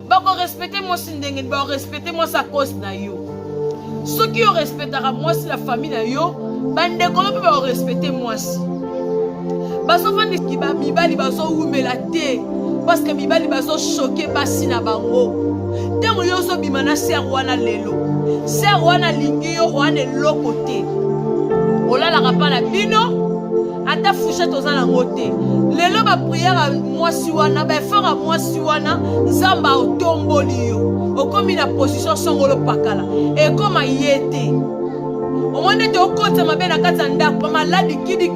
Bako respecter moi si ndenge ba respecter moi sa cause na yo. Ceux qui respectera moi si la famille na yo, bande kolo pe ba respecter moi si. Baso fandi ki ba mibali baso umela te parce que mibali baso choquer basi na bango. Tango yo so bimana ser wana lelo. Ser wana lingi yo wana lokote. Olala kapa na bino. Ata fouchette aux alangote. Lelo ba prière à moi si wana, ba faire à moi si wana, zamba au tomboli yo. O comme la position songolo pakala. Et comme yete. Au moins de au côté ma bena katanda, pas malade kidi.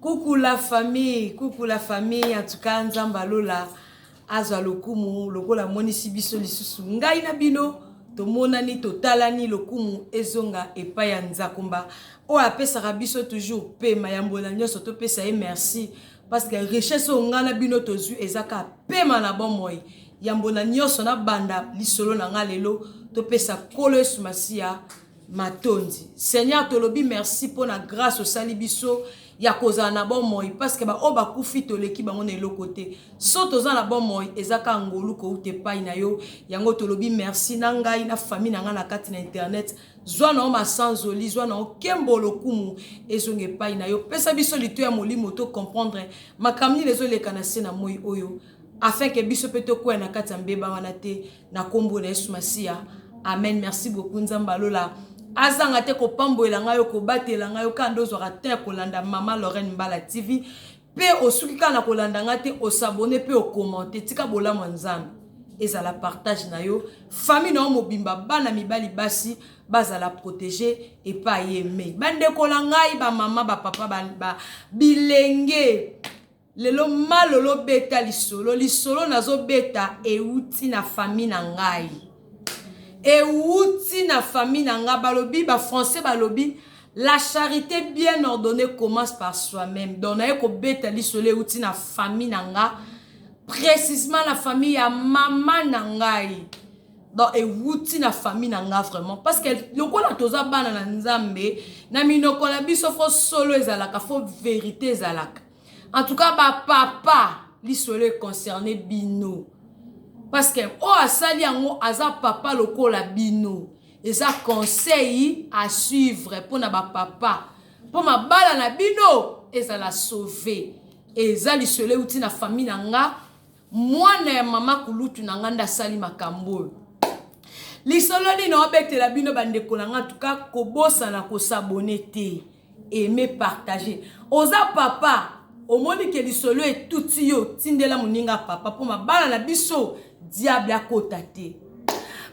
Coucou la famille, en tout cas nzamba lola. Azwa lokumu lokola monisi biso lisusu ngai na bino to monani to talani lokumu ezonga epai ya Nzakumba o apesaka biso toujours pema ya mbona nyonso to pesa e merci parce que richesse onga na bino to zu ezaka pema na bomoi ya mbona nyonso na banda lisolo na nga lelo to pesa kolo esumasiya matondi. Seigneur tolobi merci pour la grâce au sali biso ya koza na bon moi parce que ba oba kufi toleki bango na lokote so toza na bon moi ezaka ngolu ko ute pai na yo yango tolobi merci na ngai na famille na nga na kati na internet zwa na ma sanzoli zwa na kembo lokumu ezonge pai na yo pesa biso lito ya molimo to comprendre makamni lezo lekana se na moi oyo afin que biso peto ko na kati mbeba wana te na kombo na Yesu Masia. Amen. Merci beaucoup Nzamba lola. Azanga te ko pamboela nga yo ko batela nga yo kando zwa te ko landa Mama Lorraine Mbala TV pe osuki kana ko landa nga te o s'abonner pe o commenter tika bola mwanzambe ezala partage na yo famille na mobimba bana mibali basi bazala protéger et pas aimer bande ko la ngai ba mama ba papa ba bilenge lelo malolo beta lisolo nazo beta e uti na famille na ngai. Et outi na famille nanga balobi ba français balobi la charité bien ordonnée commence par soi-même. Donc na ko beta li solé outi na famille nanga précisément la famille ya maman nangai. Donc et outi na famille nanga vraiment parce que lokola toza bana na nzambe na minoko na biso fo solo ezalaka fo vérité ezalaka. En tout cas ba papa li solé concerné bino. Parce que o asali yango aza papa lokola bino eza conseil à suivre pour na ba papa pour ma bala na bino eza la sauver eza lisole uti na famille nanga mwana ya mama kulutu nanga nda sali makambo lisolo ni na obetela bino bandeko nanga en tout cas kobosa na ko s'abonner te aimer partager oza papa omoni ke lisolo et tout yo tindela muninga papa pour ma bala na biso diable à côté.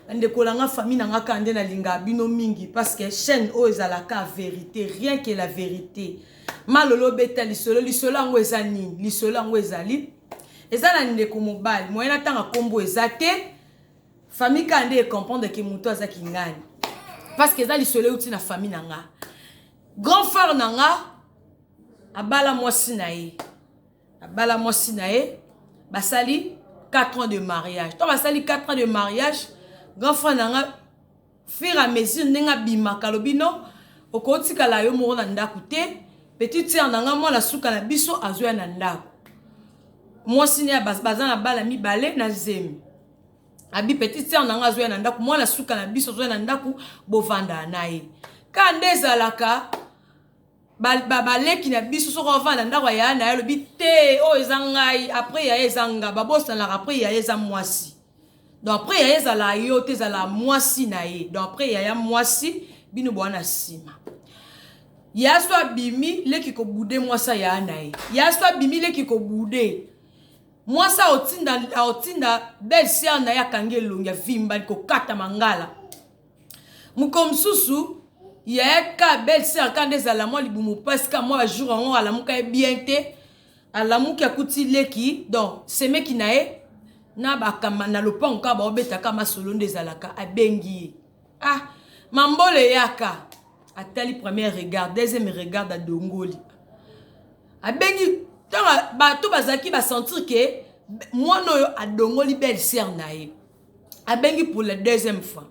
Ande kolanga famille nanga kande na linga bino mingi parce que chaîne o ezalaka vérité rien que la vérité. Malolo beta lisolo ngo ezani lisolo ngo ezali ezala ndeko mobile moyena tanga kombo ezate famille kande comprendre que muto azaki ngani parce que ezali lisolo uti na famille nanga grand frère nanga abala mwasi na ye basali 4 ans de mariage. Toi, basali 4 ans de mariage. Grand frère nanga fur et à mesure nenga bima kalobino okoti kala yo mo na ndaku te petite sœur nanga mo la suka na biso azoya na ndaku. Moi sinya bazana bala mi balé na zemi. Abi petite sœur nanga azoya na ndaku mo la suka na biso azoya na ndaku bovanda nae. Ka ndezalaka baleki na biso so kovanda ndako ya na lobi te o ezangai après ya ezanga babosa na après ya eza mwasi donc après ya ezala yo te ezala mwasi na ye donc après ya mwasi bino bwana sima ya so bimi leki ko bude mwasa ya na ye ya so bimi leki ko bude mwasa otinda belle sœur na ya kangelonga vimba ko kata mangala mukomsusu yeka belle sœur quand des alamoi libumu parce que moi jour on alamuka bien te alamuka kuti leki donc c'est meki nae na bakama na lopon ka ba obeta kama solo des alaka abengi ah mambole yaka atali premier regard deuxième regard da dongoli abengi tanga ba to bazaki ba sentir que moi no adongoli belle sœur nae abengi pour la deuxième fois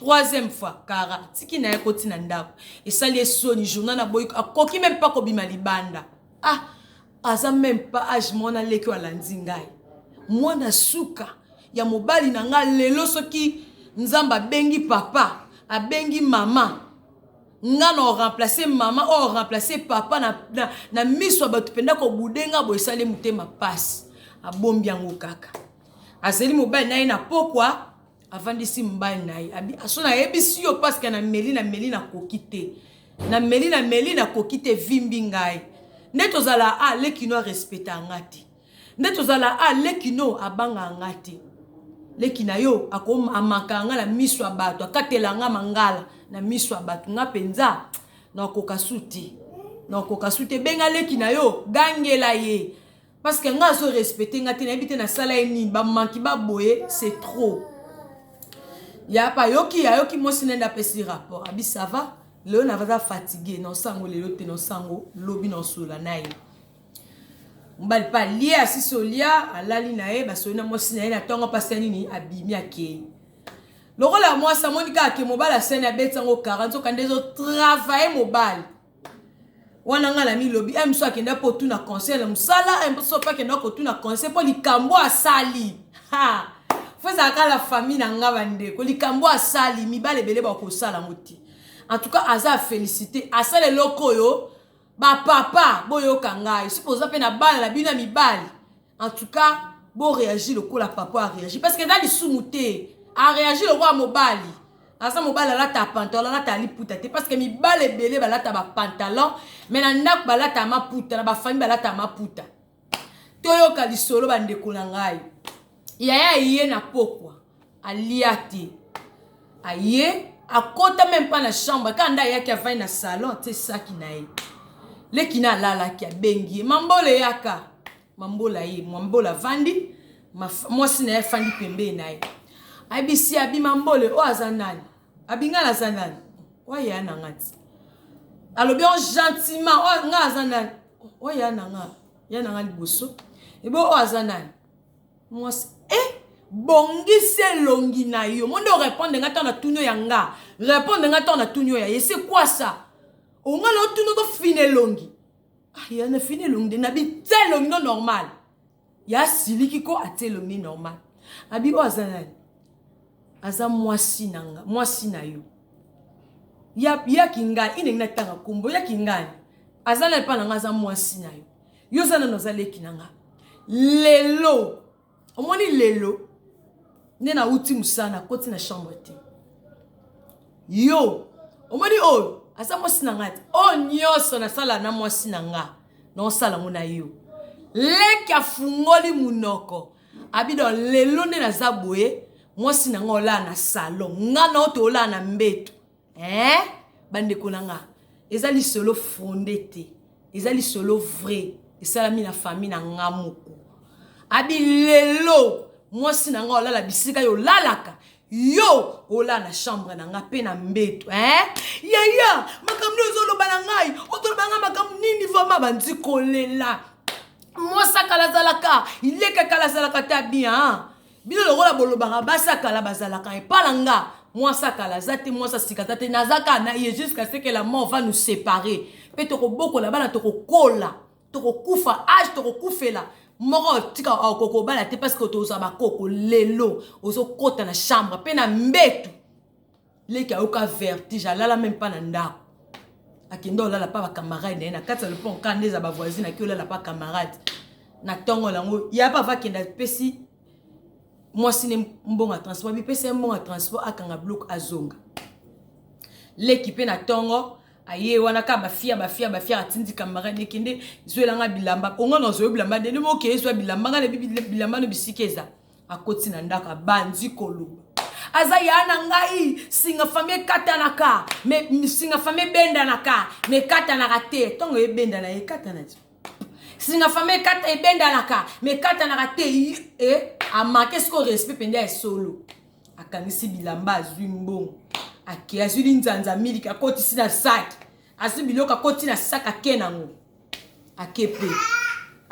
troisième fois kara tiki na ekoti na ndako esali soni journal na boy akoki même pas kobima libanda aza même pas âge mona leki alandi ngai mwana suka ya mobali na nga lelo soki nzamba bengi papa abengi mama nga na remplacer mama o remplacer papa na miso bato penda ko budenga bo esali mutema passe abombi yango kaka azeli mobali na ye na pokwa avandisi mbali na ye abi asona yebisi yo parce que na meli na kokite na meli na kokite vimbi ngai netozala lekino respecta ngati netozala lekino abanga ngati lekina yo akoma amakanga la miso abato akatelanga mangala na miso abato nga penza na kokasuti benga lekina yo gangela ye parce que nga so respecter ngati na ebite na sala eni ba manki ba boye c'est trop ya pa yoki mosi nenda pesi rapport abi ça va le na va fatigué non sango lelo te non sango lobi non sola nayi mbali pa lié asisolia alali na ye basona mosi na ye na tongo pasani ni abimi akei lokola moi sa monika ke mobala sene abetango 40 kandezo travailler mobile wana nga la mi lobi emso akenda po tu na conseil musala emso pa kenda ko tu na conseil po likambo asali Faiza la famille na nga bande ko likambo asali mibale bele ba ko sala moti en tout cas aza félicité asale lokoyo ba papa boyo kangai suppose pe na bala la bina mibali en tout cas bo réagir le ko la papa a réagi parce que dans les sumuté a réagi le roi mobali asa mobali la ta pantalon la ta liputa te parce que mibale bele ba la ta ba pantalon mais na ndak ba la ta maputa na ba famille ba la ta maputa toyo ka lisolo bande ko na ngai yaya yé na pokwa aliati aye akota même pas na chambre quand nda yaki avai na salon c'est ça qui nae lekina lala ki bengi mambola yaka mambola ye mambola vandi moi sina fandi pembe nae abisi abi mambole o azanani abinga la zanani o ya na ngati alobi on gentiment o nga azanani o ya na nga liboso ebo o azanani moi bongise longi na yo monde répondre ngata na tunyo yanga répondre ngata na tunyo ya c'est quoi ça on nga lo tunyo ko fine longi ya na fine longi na bi tel longi normal ya siliki ko ate longi normal abi o azanani aza mwasi na yo ya kinga ine na tanga kumbo ya kingani azana pa na nga aza mwasi na yo zana no zaleki na nga lelo omoni lelo nena uti musana koti na chambre te yo omoni oyo asa mwasi na ngati o nyoso na sala na mwasi na nga na osala ngona yo leki afungoli munoko abido lelo nena zaboye mwasi na nga ola na salon nga na oto ola na mbeto bandeko na nga ezali solo fondé te ezali solo vrai esalami na famille na nga moko abi lelo mwasi na nga olala bisika yo lalaka yo ola na chambre na nga pe na mbeto yaya makamni ozoloba na ngai otoloba nga makamni nini vama bandi kolela mwasa kala zalaka ileka kala zalaka ta bien bino lokola bolobanga basakala bazalaka epala nga mwasa kala zate mwasa sikata te nazaka na ye jusqu'à ce que la mort va nous séparer pe toko boko la bana toko kola toko kufa âge toko kufela moro tika okoko bala te parce que toza bakoko lelo ozo kota na chambre pe na mbetu leka oka vertige alala même pas na ndako akendo lala pa ba camarade na kata le pont kandeza ba voisine aki lala pa camarade na tongo lango ya pa va kenda pesi moi sine mbonga transport bi pesi mbonga transport akanga bloc azonga l'équipe na tongo aye wana ka bafia atindi camarade kende zwelanga bilamba ongo no zo bilamba de mo ke zo bilamba ngale bilamba no bisikeza akoti na ndaka bandi koluba aza yana ngai singa famille katanaka me singa famille benda naka me katanaka te tongo e benda na e katana singa famille kata e benda naka me katanaka te amake sko respect penda e solo akangisi bilamba azwi mbongo ake azuli nzanza miliki akoti sina saki azibiloko akoti na saka kenango akepe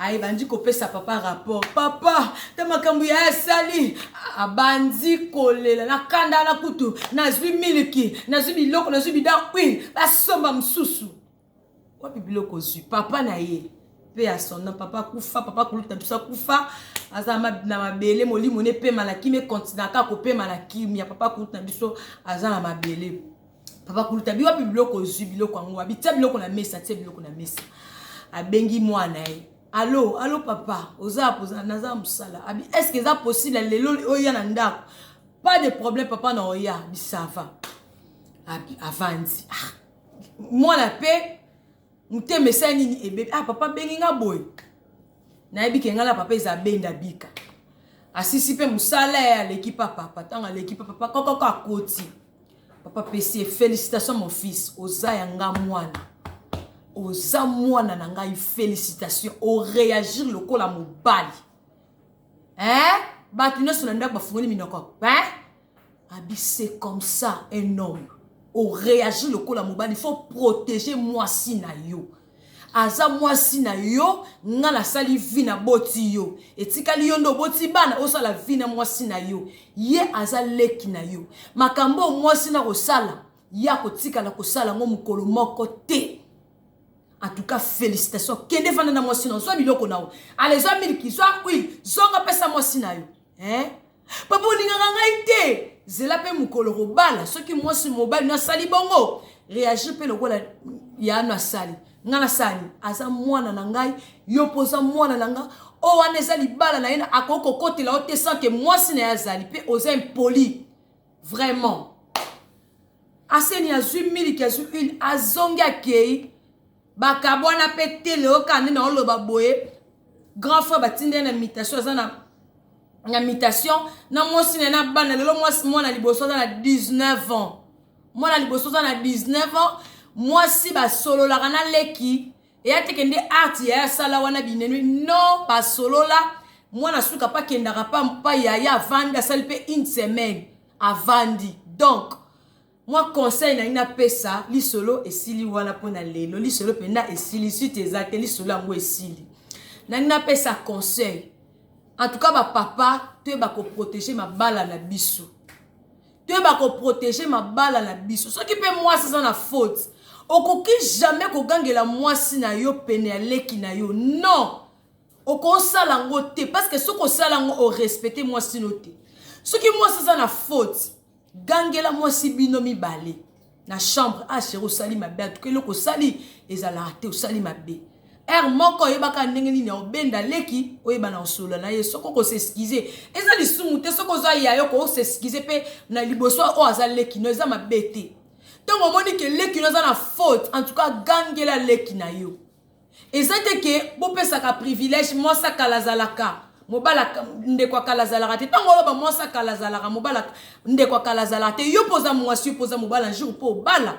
Aïe, bandi kopé sa papa rapport. Papa, t'as ma kambouya sali. Abandi kolela. Na kanda na kutu. Na zui miliki. Na zui biloko. Na zui bida queen. La somba msusu. Wapi biloko zui. Papa na ye. Pe à son nom. Papa koufa. Papa koulouta. Tout ça koufa. Azama na mabele. Moli mone pe malaki. Me kontinaka ko pe malaki. Mia papa koulouta. Biso. Azama mabele. Papa koulouta. Bi wapi biloko zui. Biloko ango. Wapi tia biloko na mesa. Tia biloko na mesa. Abengi mwana ye. Allô, allô papa, oza poza naza musala. Abi est-ce que ça possible lelo oya na ndako? Pas de problème papa na oya, bi ça va. Abi avandi. Moi la paix, mute mesa nini e bébé. Ah papa bengi nga boy. Na yebi ke ngala papa eza benda bika. Asisi pe musala ya l'équipe papa, tanga l'équipe papa koko akoti. Papa PC félicitations mon fils, oza ya nga mwana. Oza mwana na ngai félicitations au réagir lokola mobali. Hein? Batino sur ndako bafungoli minoko. Hein? Abi c'est comme ça un homme. Au réagir lokola mobali, il faut protéger moi si na yo. Aza moi si na yo, nga la sali vi na boti yo. Etikali yo ndo boti bana osa la vi na moi si na yo. Ye aza leki na yo. Makambo moi si na kosala, ya kotika la kosala ngo mukolo moko te. En tout cas, félicitations. Qui défend dans moi sinon, soit biloko nao. Allez, soit milki, soit oui, zonga pesa moi sinayo. Hein? Papa ninga ite. Zela pe mukolo robala. Ceux qui moi si mobile na sali bongo. Réagir pe lokola ya na sali. Ngana sali. Aza mwana na ngai, yo poza mwana na nga. O wana zali bala na yena akoko kote la ote sans que moi sina ya zali pe oza impoli. Vraiment. Aseni azu milki azu une azonga kei. Bakabwana pete leo kande na oloba boye grand frère batinde na invitation azana na invitation na mosi na bana lelo moi na liboso na 19 ans moi na liboso na 19 ans moi si ba solo la kana leki et atekende art ya sala wana binenu non pas solo la moi na suka pa kendaka pa ya vanda salpe une semaine avandi donc moi conseil na ina pesa li solo esili wana pona lelo li solo penda esili suite exacte li solo ngo esili na ina pesa conseil en tout cas ba papa te ba ko protéger ma bala na biso te ba ko protéger ma bala na biso ce qui peut moi c'est na faute okoki jamais ko gangela moi si na yo pene leki na yo non oko sala ngo te parce que ce ko sala ngo o respecter moi si noté ce qui moi c'est na faute gangela moi si binomi balé na chambre a chéro sali ma bête que loko sali ezala raté o sali ma bé moko yebaka ndenge nini obenda leki oyeba na osolo na ye soko ko s'excuser ezali sumute soko za ya yo ko s'excuser pe na liboso o azali leki no eza ma bête tongo moni ke leki no za na faute en tout cas gangela leki na yo ezate ke bo pesa ka privilège moi ça kalazalaka mobala ndekwa kalazalaka te tango loba mwasa kalazalaka mobala ndekwa kalazalaka te yo poza mwasi poza mobala jour po bala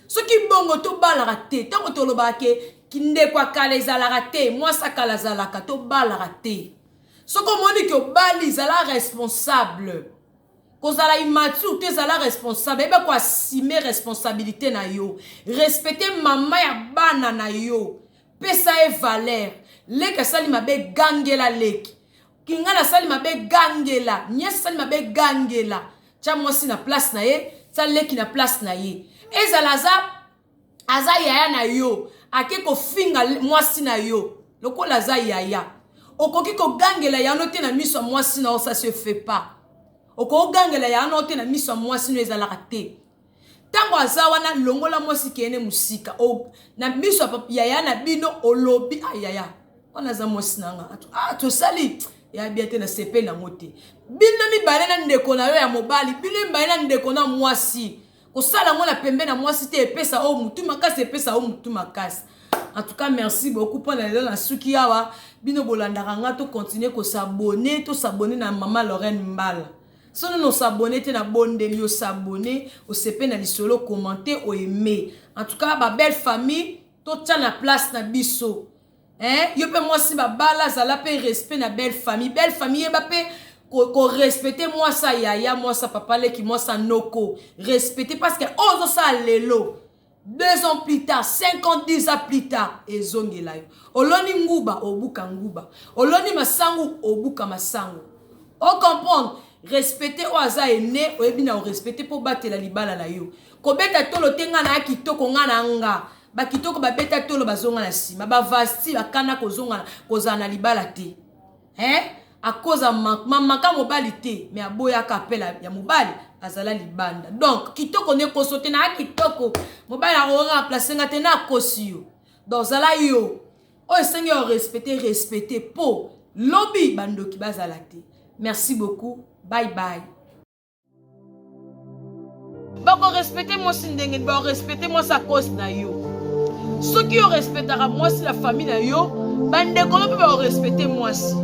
soki bongo to bala te tango to loba ke kindekwa kalazalaka te mwasa kalazalaka to bala te soko moni ke bali zala responsable kozala immature te zala responsable eba ko assumer responsabilité na yo respecter mama ya bana na yo pesa e valeur leka sali mabe gangela leki kingana sali mabe gangela nyes sali mabe gangela cha mwasi na place na ye sa leki na place na ye ezalaza aza yaya na yo ake ko finga mwasi na yo lokola za yaya okoki ko gangela ya note na miso mwasi na ça se fait pas oko gangela ya note na miso mwasi no ezalaka te tango azawa na longola mwasi kene musika o na miso yaya na bino olobi ayaya ona za mwasi nanga to sali ya biate na sepe na mote bino mibale na ndeko na yo ya mobali bino mibale na ndeko na mwasi kosala ngona pembe na mwasi te epesa o mutu makasi epesa o mutu makasi en tout cas merci beaucoup pour la suki awa bino bolandaka nga to continuer ko s'abonner na mama Lorraine Mbala sono no s'abonner te na bondeli yo s'abonner o sepe na lisolo commenter o aimer en tout cas ba belle famille to tia na place na biso hein yo pe moi si ba bala zala pe respect na belle famille ba pe ko respecter moi ça yaya moi ça papa le qui moi ça noko respecter parce que ozo ça lelo 2 ans plus tard, 50 ans plus tard, ezongela yo. Oloni nguba, obuka nguba. Oloni masangu, obuka masangu. On comprend, respecter oaza ene, oebina o respecter pour battre la libala na yo. Kobeta tolo tenga na kitoko ngana nga. Ba kitoko ba beta tolo bazonga na sima. Ba vasti ba kana kozonga kozana libala te. À cause de maka mobali te, mais aboya kapela ya mobali azala libanda. Donc kitoko ne kosote na kitoko, mobali a remplacer ngate na kosio. Donc zala yo, o esengi o respecter po lobby bandoki bazala te. Merci beaucoup. Bye bye. Bako respecter moi sindenge, bako respecter moi sa cause na yo. Ceux qui respectera moi si la famille na yo, bande ko peut respecter moi si.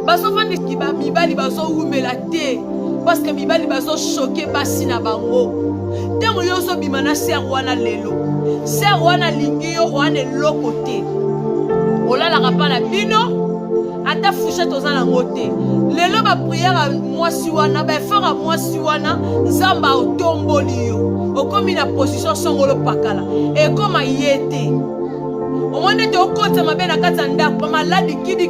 Baso fandi ki ba mibali baso umela te parce que mibali baso choquer basi na bango. Tango yo so bimana ser wana lelo. Ser wana lingi yo wana lokote. Olala kapa na bino ata fouchette ozana ngote. Lelo ba prière à moi si wana ba faire à moi si wana nzamba otomboli yo. Okomi na position songolo pakala. Et comme yete. O mone te okota mabena kata ndako malade kidi